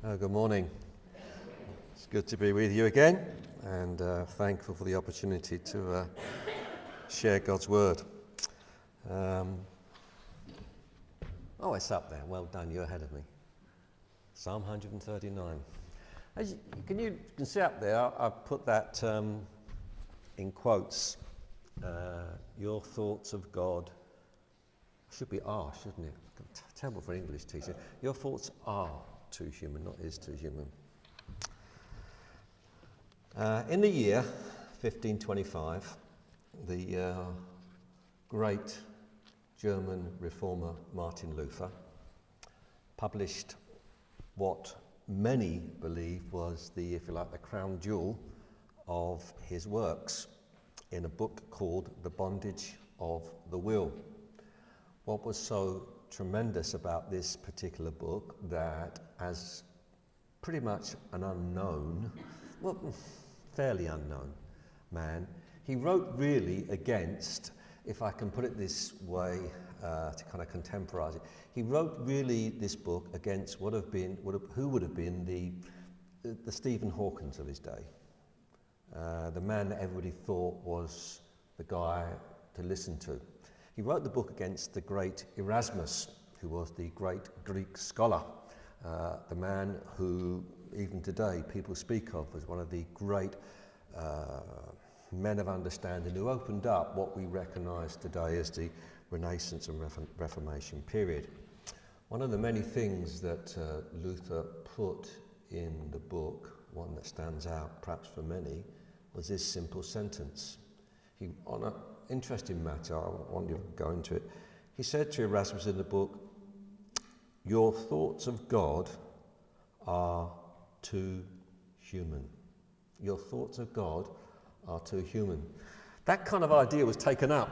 Good morning. It's good to be with you again, and thankful for the opportunity to share God's Word. It's up there. Well done, you're ahead of me. Psalm 139. You can see up there, I've put that in quotes. Your thoughts of God should be are, shouldn't it? Terrible for an English teacher. Your thoughts are too human, not is too human. In the year 1525, the great German reformer Martin Luther published what many believe was the, if you like, the crown jewel of his works in a book called The Bondage of the Will. What was so tremendous about this particular book that, as pretty much an unknown, fairly unknown man, he wrote really against, if I can put it this way to kind of contemporize it, he wrote really this book against who would have been the Stephen Hawkins of his day, the man that everybody thought was the guy to listen to. He wrote the book against the great Erasmus, who was the great Greek scholar, the man who even today people speak of as one of the great men of understanding who opened up what we recognise today as the Renaissance and Reformation period. One of the many things that Luther put in the book, one that stands out perhaps for many, was this simple sentence. On an interesting matter, I want you to go into it. He said to Erasmus in the book, "Your thoughts of God are too human." Your thoughts of God are too human. That kind of idea was taken up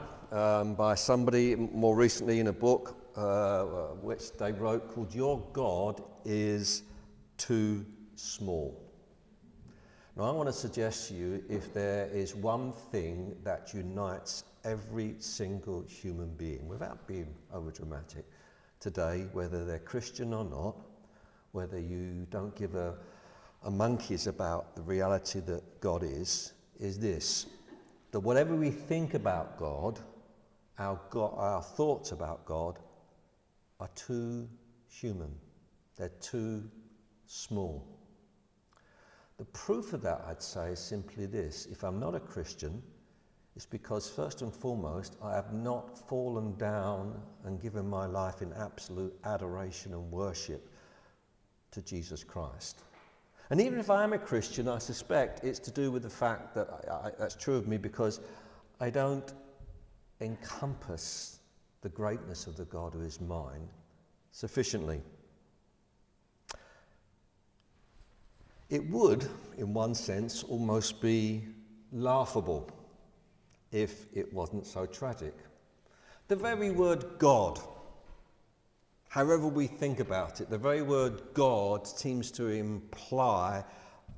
by somebody more recently in a book which they wrote called "Your God is Too Small." Now, I want to suggest to you, if there is one thing that unites every single human being, without being overdramatic, today, whether they're Christian or not, whether you don't give a monkeys about the reality that God is this, that whatever we think about God, our thoughts about God are too human. They're too small. The proof of that, I'd say, is simply this. If I'm not a Christian, it's because first and foremost, I have not fallen down and given my life in absolute adoration and worship to Jesus Christ. And even if I am a Christian, I suspect it's to do with the fact that that's true of me because I don't encompass the greatness of the God who is mine sufficiently. It would, in one sense, almost be laughable if it wasn't so tragic. The very word God, however we think about it, the very word God seems to imply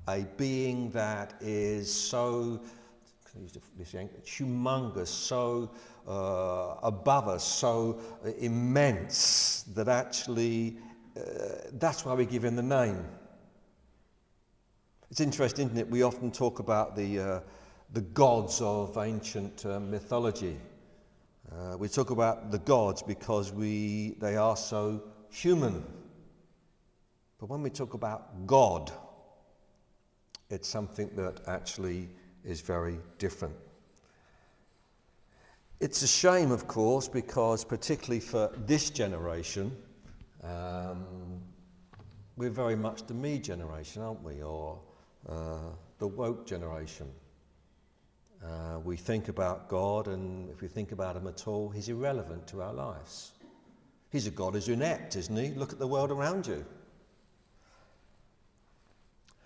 a being that is so humongous, so above us, so immense, that actually that's why we give him the name. It's interesting, isn't it? We often talk about the gods of ancient mythology. We talk about the gods because they are so human. But when we talk about God, it's something that actually is very different. It's a shame, of course, because particularly for this generation, we're very much the me generation, aren't we? Or the woke generation. We think about God, and if we think about him at all, he's irrelevant to our lives. He's a God who's inept, isn't he? Look at the world around you.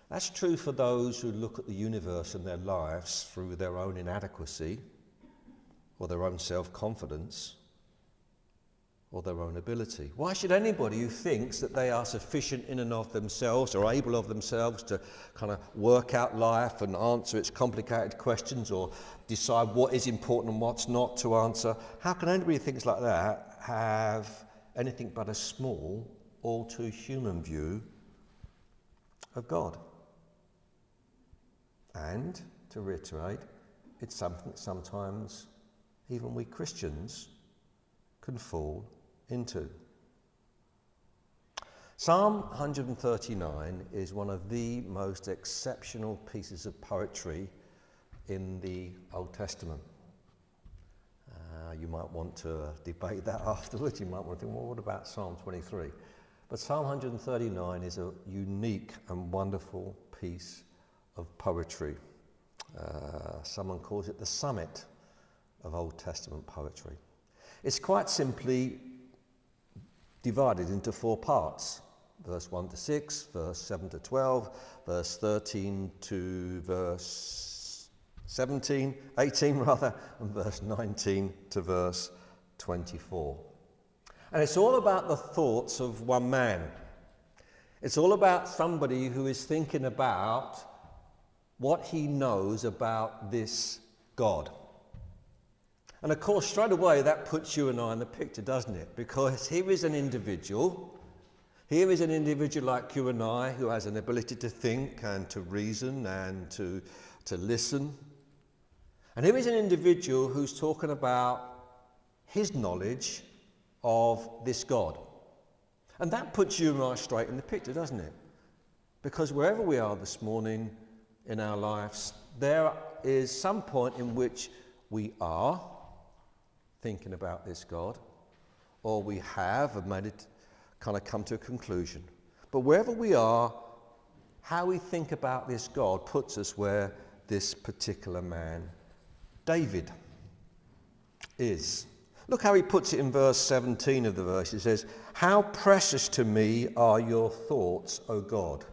That's true for those who look at the universe and their lives through their own inadequacy, or their own self-confidence, or their own ability. Why should anybody who thinks that they are sufficient in and of themselves or able of themselves to kind of work out life and answer its complicated questions or decide what is important and what's not to answer, how can anybody who thinks like that have anything but a small, all too human view of God. And, to reiterate, it's something that sometimes even we Christians can fall into. Psalm 139 is one of the most exceptional pieces of poetry in the Old Testament. You might want to debate that afterwards. You might want to think, well, what about Psalm 23? But Psalm 139 is a unique and wonderful piece of poetry. Someone calls it the summit of Old Testament poetry. It's quite simply divided into 4 parts. Verse 1 to 6, verse 7 to 12, verse 13 to verse 18 and verse 19 to verse 24. And it's all about the thoughts of one man. It's all about somebody who is thinking about what he knows about this God. And of course, straight away, that puts you and I in the picture, doesn't it? Because here is an individual like you and I, who has an ability to think and to reason and to listen. And here is an individual who's talking about his knowledge of this God. And that puts you and I straight in the picture, doesn't it? Because wherever we are this morning in our lives, there is some point in which we are thinking about this God, or we have made it kind of come to a conclusion. But wherever we are, how we think about this God puts us where this particular man, David, is. Look how he puts it in verse 17 of the verse. He says, "How precious to me are your thoughts, O God."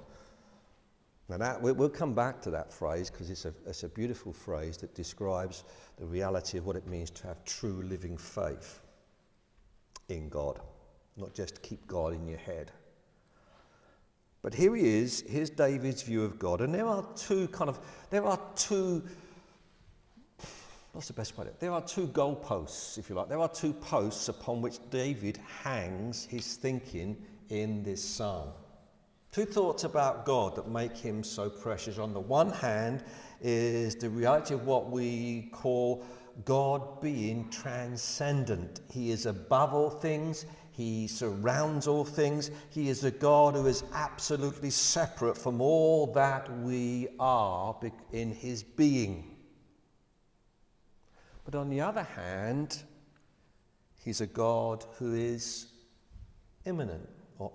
Now we'll come back to that phrase because it's a beautiful phrase that describes the reality of what it means to have true living faith in God. Not just keep God in your head. But here he is, here's David's view of God. And there are two, what's the best way to put it? There are 2 goalposts, if you like. There are 2 posts upon which David hangs his thinking in this psalm. 2 thoughts about God that make him so precious. On the one hand is the reality of what we call God being transcendent. He is above all things. He surrounds all things. He is a God who is absolutely separate from all that we are in his being. But on the other hand, he's a God who is immanent or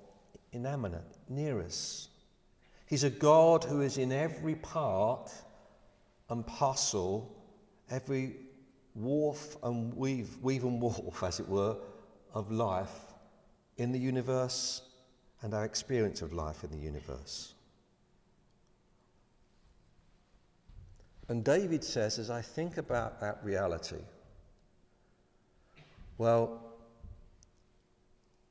inanimate, near us. He's a God who is in every part and parcel, every wharf and weave and wharf, as it were, of life in the universe and our experience of life in the universe. And David says, as I think about that reality, well,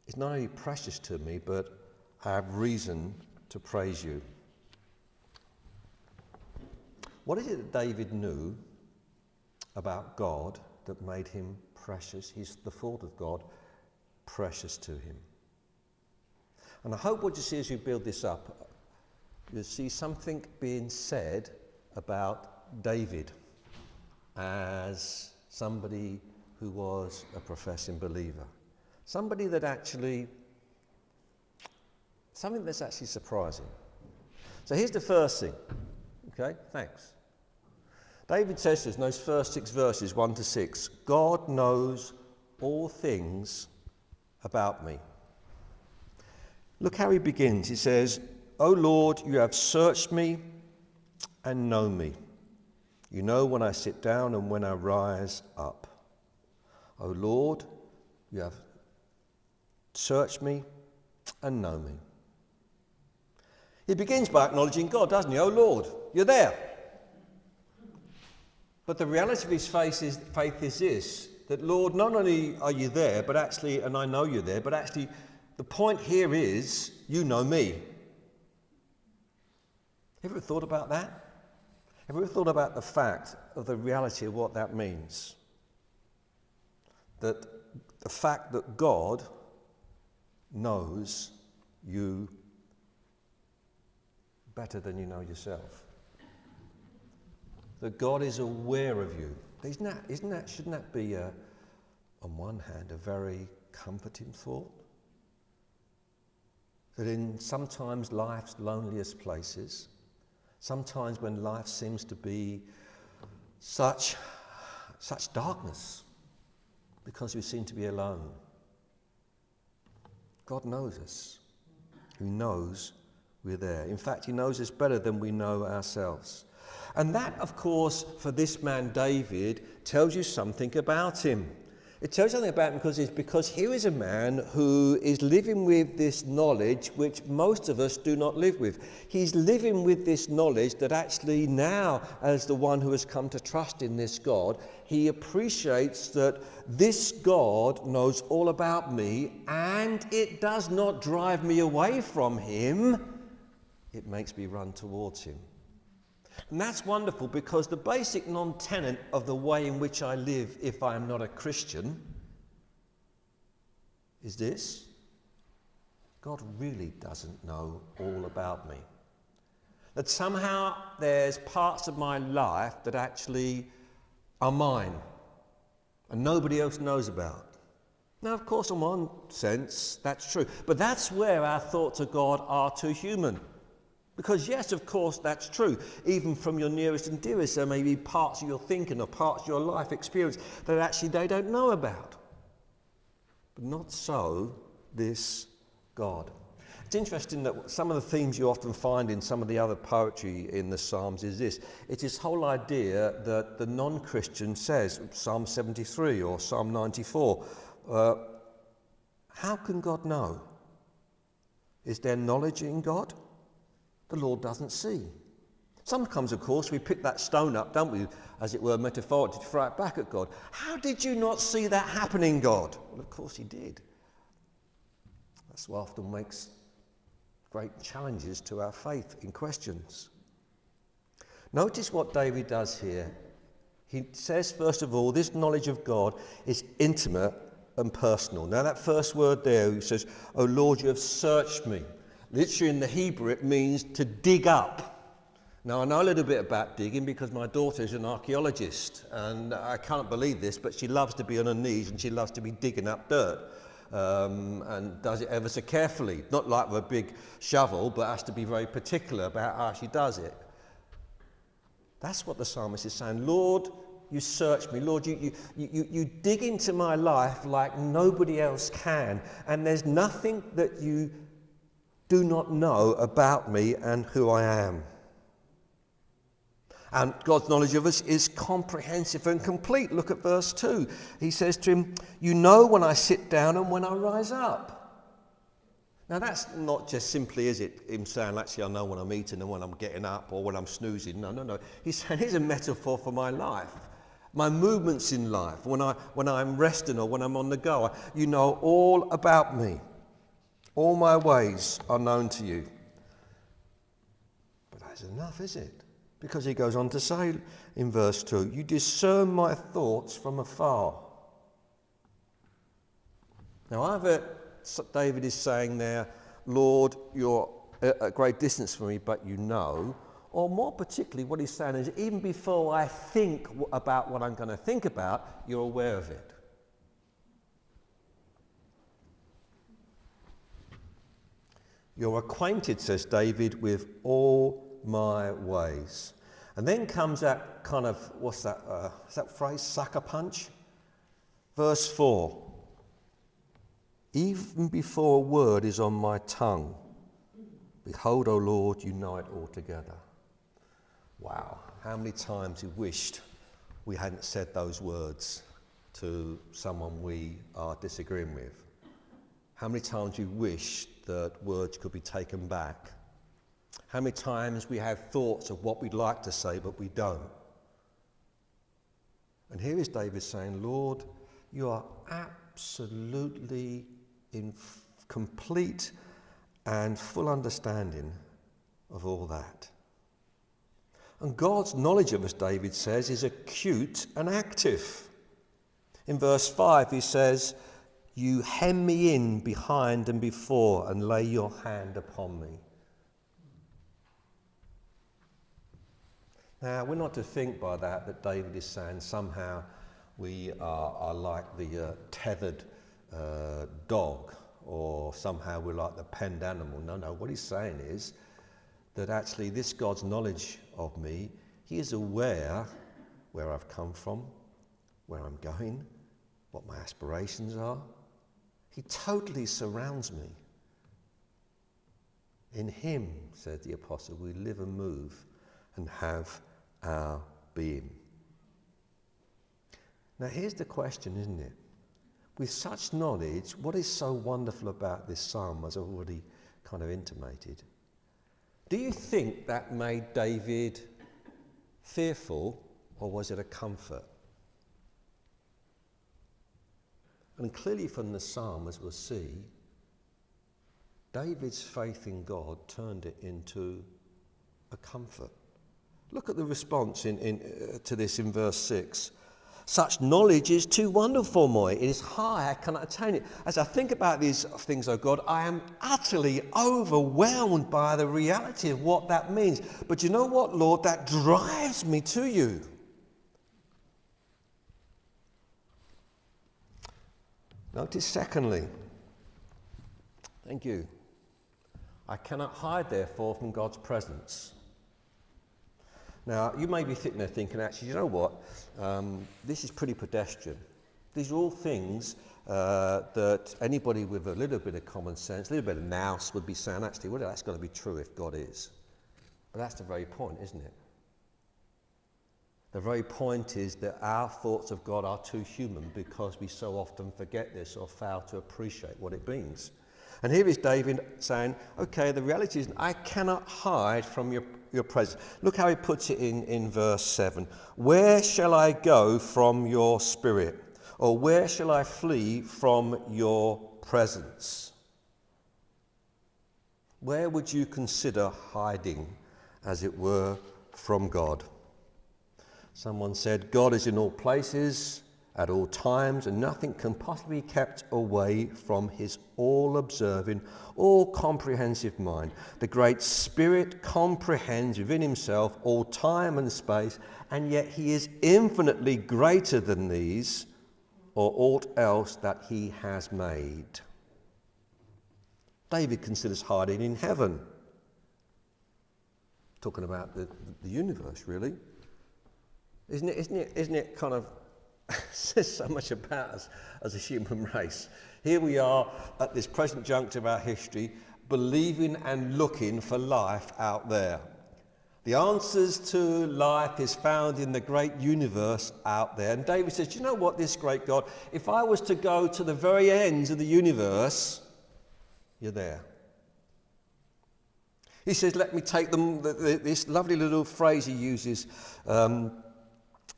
it's not only precious to me, but I have reason to praise you. What is it that David knew about God that made him precious? The thought of God precious to him. And I hope what you see as you build this up, you'll see something being said about David as somebody who was a professing believer. Something that's actually surprising. So here's the first thing. Okay, thanks. David says this in those first 6 verses, 1 to 6, God knows all things about me. Look how he begins. He says, O Lord, you have searched me and know me. You know when I sit down and when I rise up. O Lord, you have searched me and know me. He begins by acknowledging God, doesn't he? Oh Lord, you're there. But the reality of his faith is this, that Lord, not only are you there, but actually, and I know you're there, but actually the point here is you know me. Have you ever thought about that? Have you ever thought about the fact of the reality of what that means? That the fact that God knows you better than you know yourself. That God is aware of you. Shouldn't that be, on one hand, a very comforting thought? That in sometimes life's loneliest places, sometimes when life seems to be such darkness, because we seem to be alone, God knows us. He knows we're there. In fact, he knows us better than we know ourselves. And that, of course, for this man David, tells you something about him. It tells you something about him because here is a man who is living with this knowledge which most of us do not live with. He's living with this knowledge that actually now, as the one who has come to trust in this God, he appreciates that this God knows all about me, and it does not drive me away from him. It makes me run towards him. And that's wonderful, because the basic non-tenet of the way in which I live if I am not a Christian is this: God really doesn't know all about me. That somehow there's parts of my life that actually are mine and nobody else knows about. Now, of course, in one sense, that's true. But that's where our thoughts of God are too human. Because yes, of course, that's true. Even from your nearest and dearest, there may be parts of your thinking or parts of your life experience that actually they don't know about. But not so this God. It's interesting that some of the themes you often find in some of the other poetry in the Psalms is this. It's this whole idea that the non-Christian says, Psalm 73 or Psalm 94, how can God know? Is there knowledge in God? The Lord doesn't see. Sometimes, of course, we pick that stone up, don't we, as it were, metaphorically, to throw it back at God. How did you not see that happening, God? Well, of course he did. That's what often makes great challenges to our faith in questions. Notice what David does here. He says, first of all, this knowledge of God is intimate and personal. Now, that first word there, he says, "O Lord, you have searched me." Literally in the Hebrew, it means to dig up. Now, I know a little bit about digging because my daughter is an archaeologist, and I can't believe this, but she loves to be on her knees and she loves to be digging up dirt, and does it ever so carefully. Not like with a big shovel, but has to be very particular about how she does it. That's what the psalmist is saying. Lord, you search me. Lord, you dig into my life like nobody else can, and there's nothing that you do not know about me and who I am. And God's knowledge of us is comprehensive and complete. Look at verse 2. He says to him, "You know when I sit down and when I rise up." Now that's not just simply, is it, him saying, actually I know when I'm eating and when I'm getting up or when I'm snoozing. No. He's saying, here's a metaphor for my life. My movements in life, when I'm resting or when I'm on the go. You know all about me. All my ways are known to you. But that's enough, is it? Because he goes on to say in verse 2, you discern my thoughts from afar. Now either David is saying there, Lord, you're at a great distance from me, but you know, or more particularly what he's saying is even before I think about what I'm going to think about, you're aware of it. You're acquainted, says David, with all my ways. And then comes that kind of, what's that, is that phrase, sucker punch? Verse 4. Even before a word is on my tongue, behold, O Lord, you know it altogether. Wow, how many times we wished we hadn't said those words to someone we are disagreeing with. How many times we wish that words could be taken back. How many times we have thoughts of what we'd like to say, but we don't. And here is David saying, Lord, you are absolutely in complete and full understanding of all that. And God's knowledge of us, David says, is acute and active. In verse 5 he says, you hem me in behind and before and lay your hand upon me. Now, we're not to think by that David is saying somehow we are like the tethered dog, or somehow we're like the penned animal. No, what he's saying is that actually this God's knowledge of me, he is aware where I've come from, where I'm going, what my aspirations are. He totally surrounds me. In him, said the apostle, we live and move and have our being. Now here's the question, isn't it? With such knowledge, what is so wonderful about this psalm, as I've already kind of intimated? Do you think that made David fearful, or was it a comfort? And clearly from the psalm, as we'll see, David's faith in God turned it into a comfort. Look at the response to this in verse 6. Such knowledge is too wonderful for me. It is high, I cannot attain it. As I think about these things, O God, I am utterly overwhelmed by the reality of what that means. But you know what, Lord? That drives me to you. Notice secondly, thank you, I cannot hide therefore from God's presence. Now, you may be sitting there thinking, actually, you know what, this is pretty pedestrian. These are all things that anybody with a little bit of common sense, a little bit of nous would be saying, actually, well, that's got to be true if God is. But that's the very point, isn't it? The very point is that our thoughts of God are too human because we so often forget this or fail to appreciate what it means. And here is David saying, okay, the reality is I cannot hide from your presence. Look how he puts it in verse 7. Where shall I go from your spirit? Or where shall I flee from your presence? Where would you consider hiding, as it were, from God? Someone said, God is in all places, at all times, and nothing can possibly be kept away from his all-observing, all-comprehensive mind. The great Spirit comprehends within himself all time and space, and yet he is infinitely greater than these or aught else that he has made. David considers hiding in heaven. Talking about the universe, really. Isn't it kind of says so much about us as a human race. Here we are at this present juncture of our history, believing and looking for life out there. The answers to life is found in the great universe out there. And David says, you know what, this great God, if I was to go to the very ends of the universe, you're there. He says, let me take them, this lovely little phrase he uses,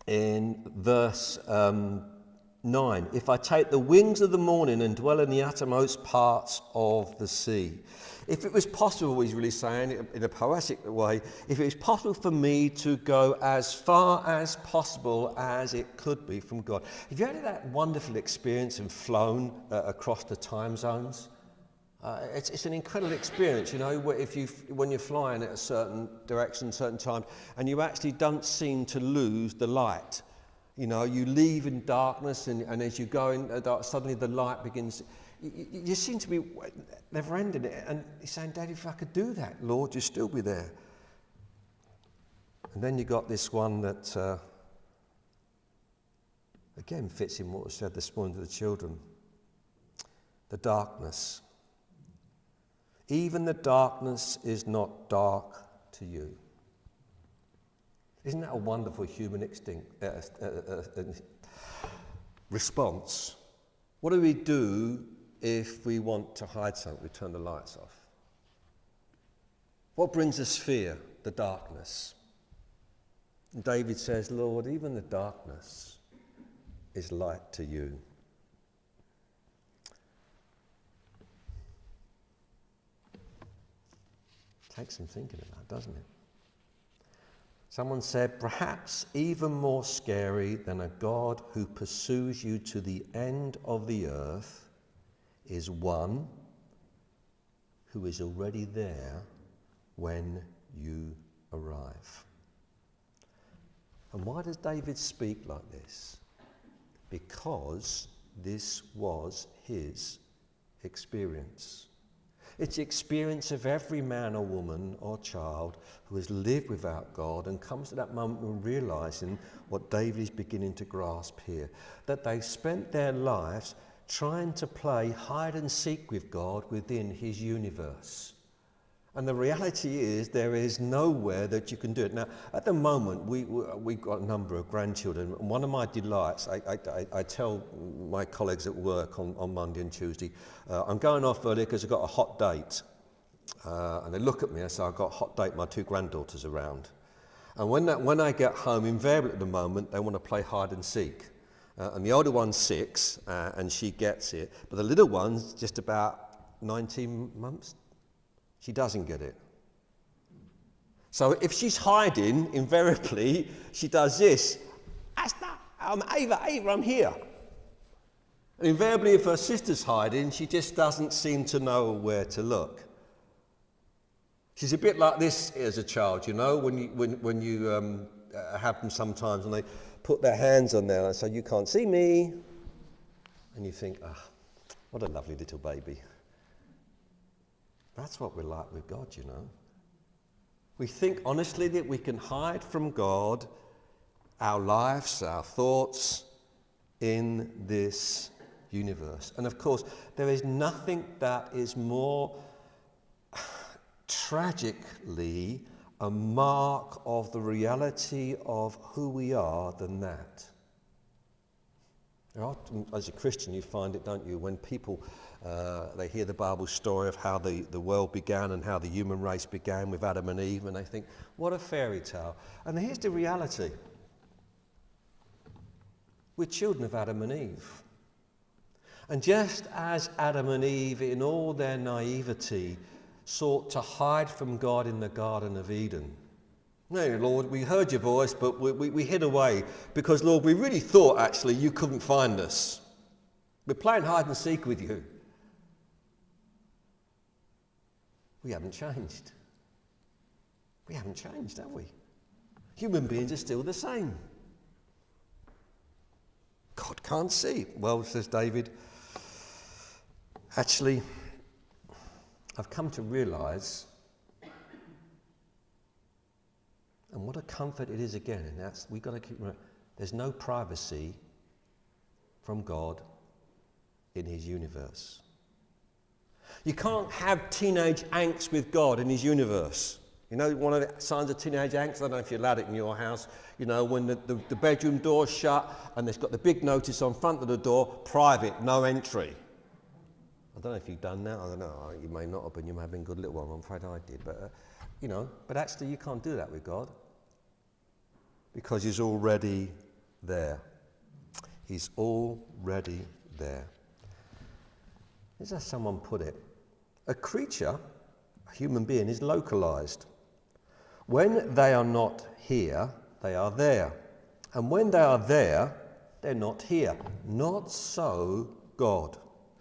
in verse 9, if I take the wings of the morning and dwell in the uttermost parts of the sea. If it was possible, he's really saying in a poetic way, if it was possible for me to go as far as possible as it could be from God. Have you had that wonderful experience and flown across the time zones? It's an incredible experience, you know, when you're flying at a certain direction, certain time, and you actually don't seem to lose the light. You know, you leave in darkness, and as you go in the dark, suddenly the light begins. You seem to be never ending it. And he's saying, Daddy, if I could do that, Lord, you'd still be there. And then you got this one that, again, fits in what was said this morning to the children. The darkness. Even the darkness is not dark to you. Isn't that a wonderful human response? What do we do if we want to hide something? We turn the lights off. What brings us fear? The darkness. And David says, Lord, even the darkness is light to you. Takes some thinking about, doesn't it? Someone said, perhaps even more scary than a God who pursues you to the end of the earth is one who is already there when you arrive. And why does David speak like this? Because this was his experience. It's the experience of every man or woman or child who has lived without God and comes to that moment of realizing what David is beginning to grasp here, that they've spent their lives trying to play hide and seek with God within his universe. And the reality is there is nowhere that you can do it. Now, at the moment, we've got a number of grandchildren, and one of my delights, I tell my colleagues at work on Monday and Tuesday, I'm going off early because I've got a hot date. And they look at me and say, I've got a hot date, my two granddaughters around. And when I get home, invariably at the moment, they want to play hide and seek. And the older one's 6, and she gets it, but the little one's just about 19 months. She doesn't get it. So if she's hiding, invariably, she does this. Ava, I'm here. And invariably, if her sister's hiding, she just doesn't seem to know where to look. She's a bit like this as a child, you know, when you have them sometimes and they put their hands on there and say, you can't see me. And you think, what a lovely little baby. That's what we're like with God, you know. We think honestly that we can hide from God our lives, our thoughts in this universe. And of course, there is nothing that is more tragically a mark of the reality of who we are than that. Often, as a Christian, you find it, don't you, when people they hear the Bible story of how the world began and how the human race began with Adam and Eve, and they think, what a fairy tale. And here's the reality. We're children of Adam and Eve. And just as Adam and Eve, in all their naivety, sought to hide from God in the Garden of Eden. No, Lord, we heard your voice, but we hid away because, Lord, we really thought, actually, you couldn't find us. We're playing hide and seek with you. We haven't changed. We haven't changed, have we? Human beings are still the same. God can't see. Well, says David, actually, I've come to realise, and what a comfort it is again, and that's, we've got to keep remembering, there's no privacy from God in his universe. You can't have teenage angst with God in his universe. You know, one of the signs of teenage angst, I don't know if you allowed it in your house, you know, when the bedroom door's shut and it's got the big notice on front of the door, private, no entry. I don't know if you've done that, I don't know, you may not have been, you may have been a good little one, I'm afraid I did, but, you know, but actually you can't do that with God because he's already there. He's already there. Is as someone put it, a creature, a human being, is localized. When they are not here, they are there. And when they are there, they're not here. Not so God.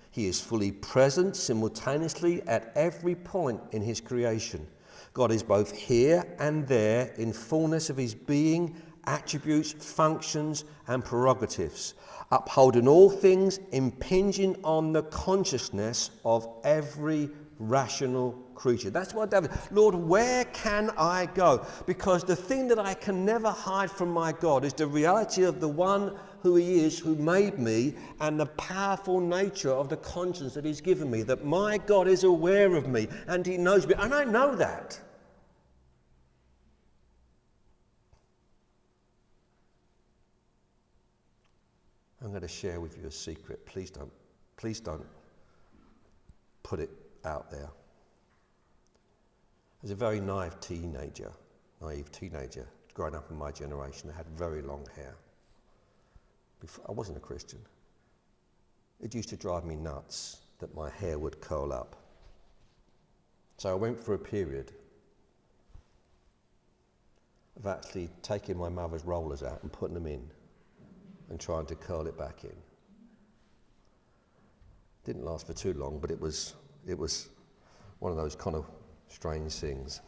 He is fully present simultaneously at every point in his creation. God is both here and there in fullness of his being, attributes, functions, and prerogatives, upholding all things, impinging on the consciousness of every rational creature. That's what David, Lord, where can I go? Because the thing that I can never hide from my God is the reality of the one who he is, who made me, and the powerful nature of the conscience that he's given me, that my God is aware of me and he knows me, and I know that. I'm going to share with you a secret. Please don't put it out there. As a very naive teenager, growing up in my generation, I had very long hair. I wasn't a Christian. It used to drive me nuts that my hair would curl up. So I went through a period of actually taking my mother's rollers out and putting them in and trying to curl it back in. Didn't last for too long, but it was one of those kind of strange things.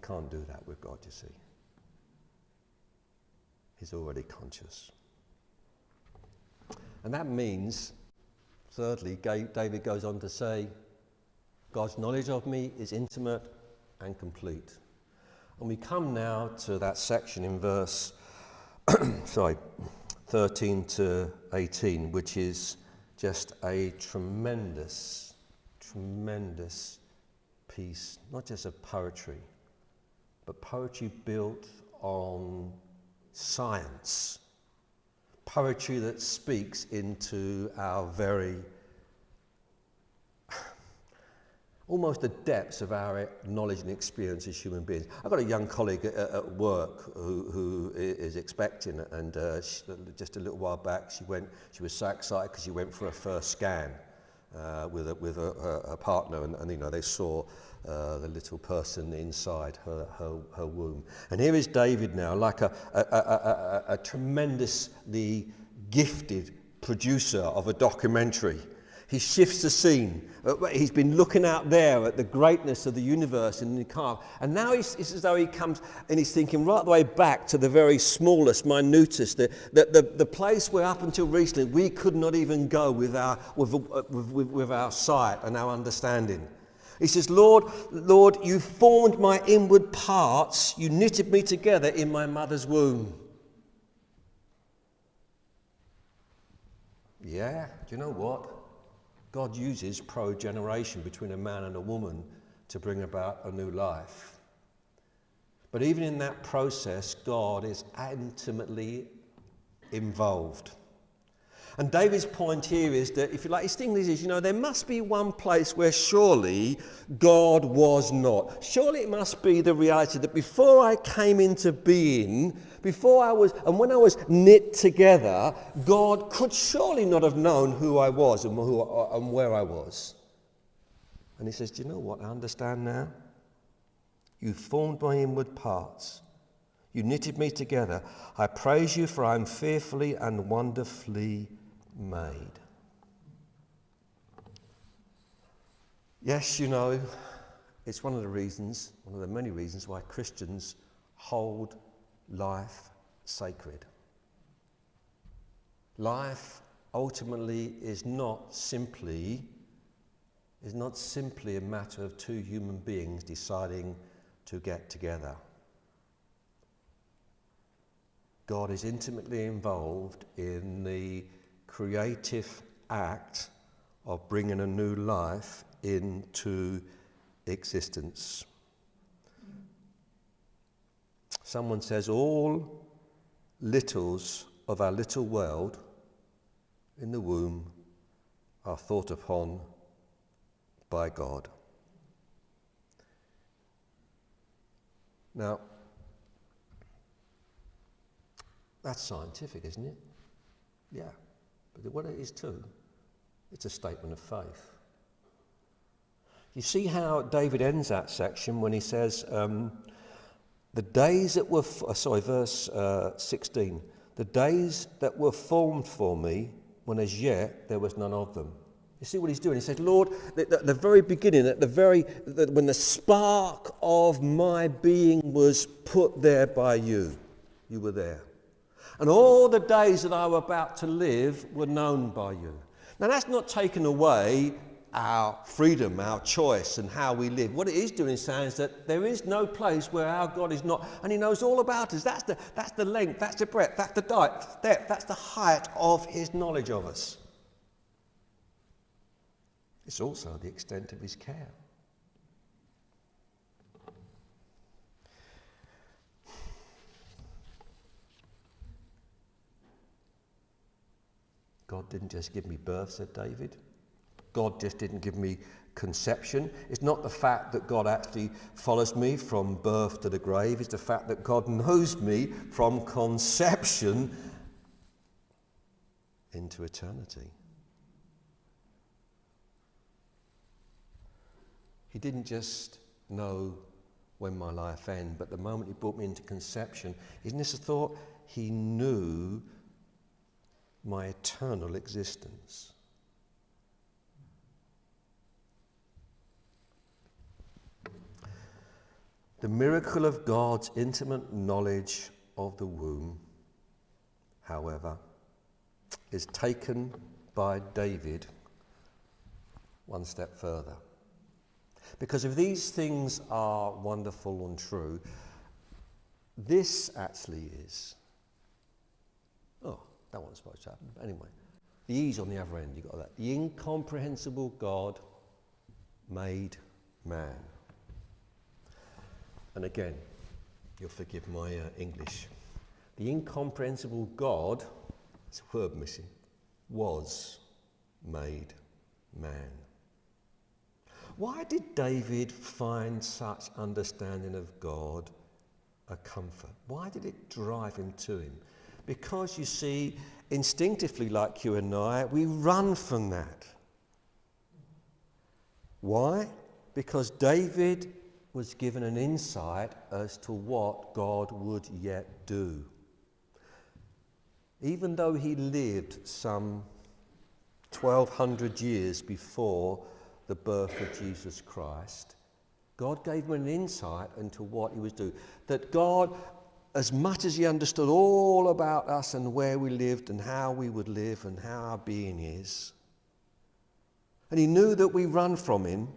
You can't do that with God, you see. He's already conscious. And that means, thirdly, David goes on to say, God's knowledge of me is intimate and complete. And we come now to that section in verse 13 to 18, which is just a tremendous piece, not just of poetry, but poetry built on science. Poetry that speaks into our very, almost the depths of our knowledge and experience as human beings. I've got a young colleague at work who is expecting, and just a little while back she was so excited because she went for her first scan with a partner, and you know, they saw the little person inside her womb. And here is David now, like a tremendously gifted producer of a documentary. He shifts the scene. He's been looking out there at the greatness of the universe in the car. And now it's as though he comes and he's thinking right the way back to the very smallest, minutest, the place where up until recently we could not even go with our sight and our understanding. He says, Lord, you formed my inward parts. You knitted me together in my mother's womb. Yeah, do you know what? God uses progeneration between a man and a woman to bring about a new life. But even in that process, God is intimately involved. And David's point here is that, if you like, his thing is, you know, there must be one place where surely God was not. Surely it must be the reality that before I came into being, when I was knit together, God could surely not have known who I was and where I was. And he says, do you know what I understand now? You formed my inward parts. You knitted me together. I praise you, for I am fearfully and wonderfully made. Yes, you know, it's one of the many reasons why Christians hold life sacred. Life ultimately is not simply a matter of two human beings deciding to get together. God is intimately involved in the creative act of bringing a new life into existence. Someone says all littles of our little world in the womb are thought upon by God. Now, that's scientific, isn't it? Yeah. But what it is too, it's a statement of faith. You see how David ends that section when he says, the days that were, verse 16, the days that were formed for me, when as yet there was none of them. You see what he's doing? He said, Lord, at the very beginning, when the spark of my being was put there by you, you were there. And all the days that I were about to live were known by you. Now that's not taken away our freedom, our choice, and how we live. What it is doing is saying is that there is no place where our God is not, and he knows all about us. That's the length, that's the breadth, that's the depth, that's the height of his knowledge of us. It's also the extent of his care. God didn't just give me birth, said David. God just didn't give me conception. It's not the fact that God actually follows me from birth to the grave. It's the fact that God knows me from conception into eternity. He didn't just know when my life ends, but the moment he brought me into conception, isn't this a thought? He knew my eternal existence. The miracle of God's intimate knowledge of the womb, however, is taken by David one step further. Because if these things are wonderful and true, this actually is. Oh, that wasn't supposed to happen. Anyway, the E's on the other end, you got that. The incomprehensible God made man. And again, you'll forgive my English. The incomprehensible God, it's a word missing, was made man. Why did David find such understanding of God a comfort? Why did it drive him to him? Because you see, instinctively like you and I, we run from that. Why? Because David was given an insight as to what God would yet do. Even though he lived some 1,200 years before the birth of Jesus Christ, God gave him an insight into what he was doing. That God, as much as he understood all about us and where we lived and how we would live and how our being is, and he knew that we run from him,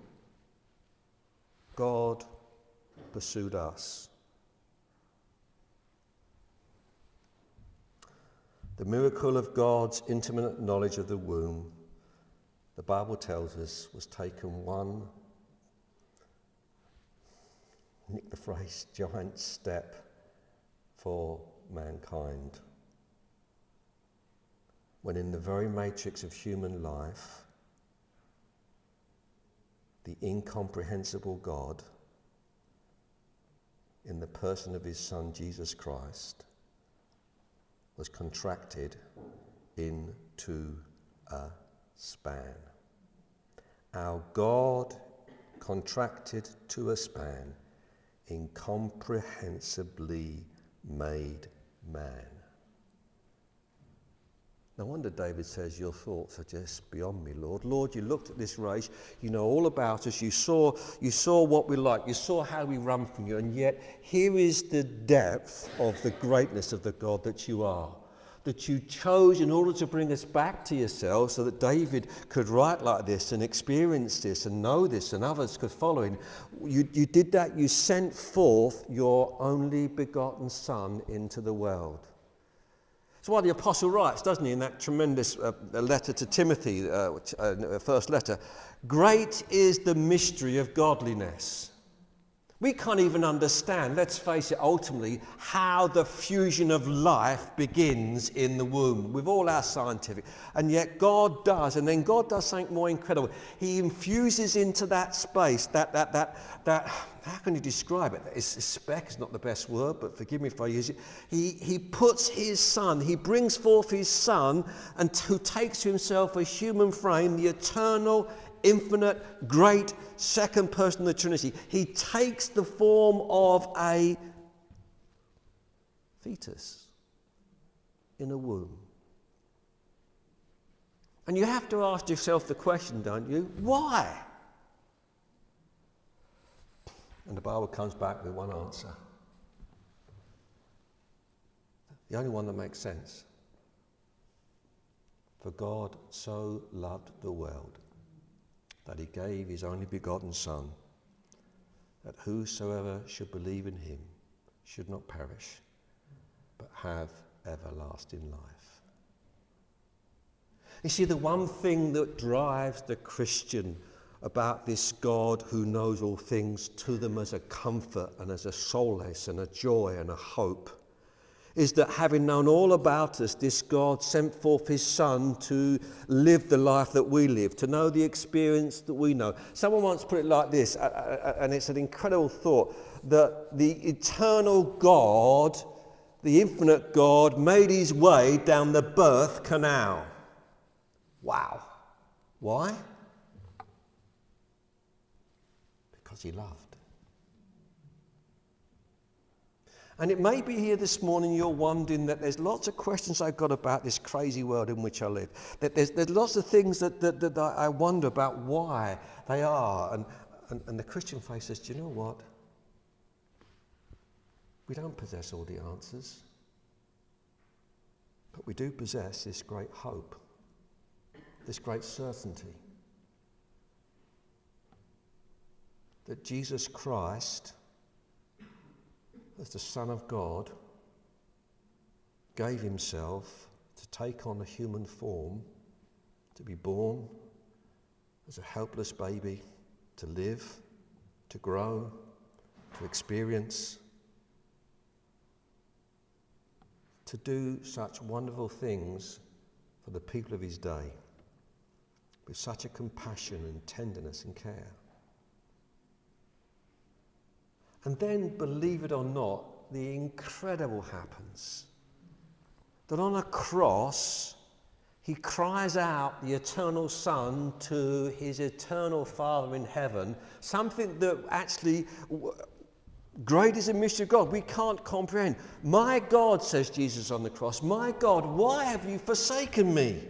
God pursued us. The miracle of God's intimate knowledge of the womb, the Bible tells us, was taken one, nick the phrase, giant step for mankind. When in the very matrix of human life, the incomprehensible God, in the person of his Son Jesus Christ, was contracted into a span. Our God contracted to a span, incomprehensibly made man. No wonder David says, your thoughts are just beyond me, Lord. Lord, you looked at this race, you know all about us, you saw what we like, you saw how we run from you, and yet here is the depth of the greatness of the God that you are, that you chose in order to bring us back to yourself so that David could write like this and experience this and know this and others could follow him. You did that, you sent forth your only begotten Son into the world. That's why the apostle writes, doesn't he, in that tremendous letter to Timothy, first letter, great is the mystery of godliness. We can't even understand, let's face it, ultimately, how the fusion of life begins in the womb, with all our scientific. And yet God does, and then God does something more incredible. He infuses into that space, that how can you describe it? Spec is not the best word, but forgive me if I use it. He puts his Son, he brings forth his Son, and who takes to himself a human frame, the eternal, infinite, great second person of the Trinity. He takes the form of a fetus in a womb. And you have to ask yourself the question, don't you? Why? And the Bible comes back with one answer. The only one that makes sense. For God so loved the world that he gave his only begotten Son, that whosoever should believe in him should not perish, but have everlasting life. You see, the one thing that drives the Christian about this God who knows all things to them as a comfort and as a solace and a joy and a hope is that having known all about us, this God sent forth his Son to live the life that we live, to know the experience that we know. Someone once put it like this, and it's an incredible thought, that the eternal God, the infinite God, made his way down the birth canal. Wow. Why? Because he loved. And it may be here this morning you're wondering that there's lots of questions I've got about this crazy world in which I live. That there's lots of things that I wonder about why they are. And the Christian faith says, do you know what? We don't possess all the answers, but we do possess this great hope, this great certainty that Jesus Christ, as the Son of God, gave himself to take on a human form, to be born as a helpless baby, to live, to grow, to experience, to do such wonderful things for the people of his day with such a compassion and tenderness and care. And then, believe it or not, the incredible happens. That on a cross, he cries out, the eternal Son, to his eternal Father in heaven, something that actually, great is the mystery of God, we can't comprehend. My God, says Jesus on the cross, my God, why have you forsaken me?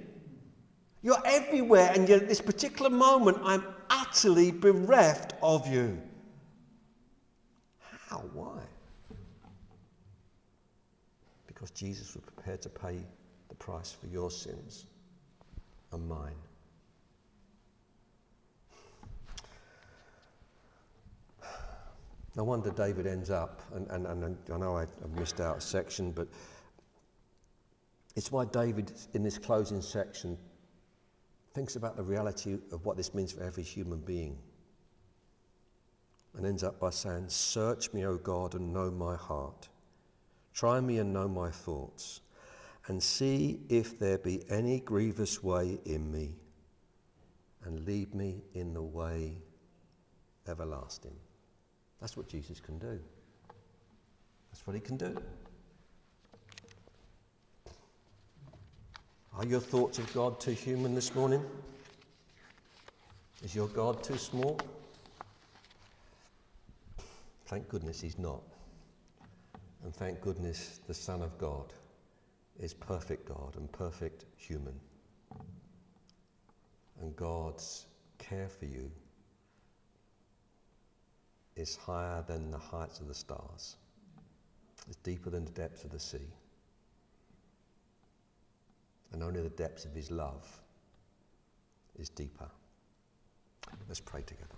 You're everywhere, and yet at this particular moment, I'm utterly bereft of you. How? Why? Because Jesus was prepared to pay the price for your sins and mine. No wonder David ends up, and I know I've missed out a section, but it's why David, in this closing section, thinks about the reality of what this means for every human being. And ends up by saying, "Search me, O God, and know my heart. Try me and know my thoughts, and see if there be any grievous way in me, and lead me in the way everlasting." That's what Jesus can do. That's what he can do. Are your thoughts of God too human this morning? Is your God too small? Thank goodness he's not. And thank goodness the Son of God is perfect God and perfect human. And God's care for you is higher than the heights of the stars. It's deeper than the depths of the sea. And only the depths of his love is deeper. Let's pray together.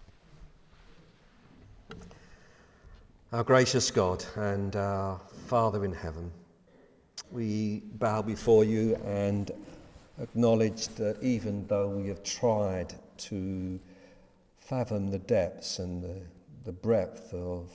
Our gracious God and our Father in heaven, we bow before you and acknowledge that even though we have tried to fathom the depths and the breadth of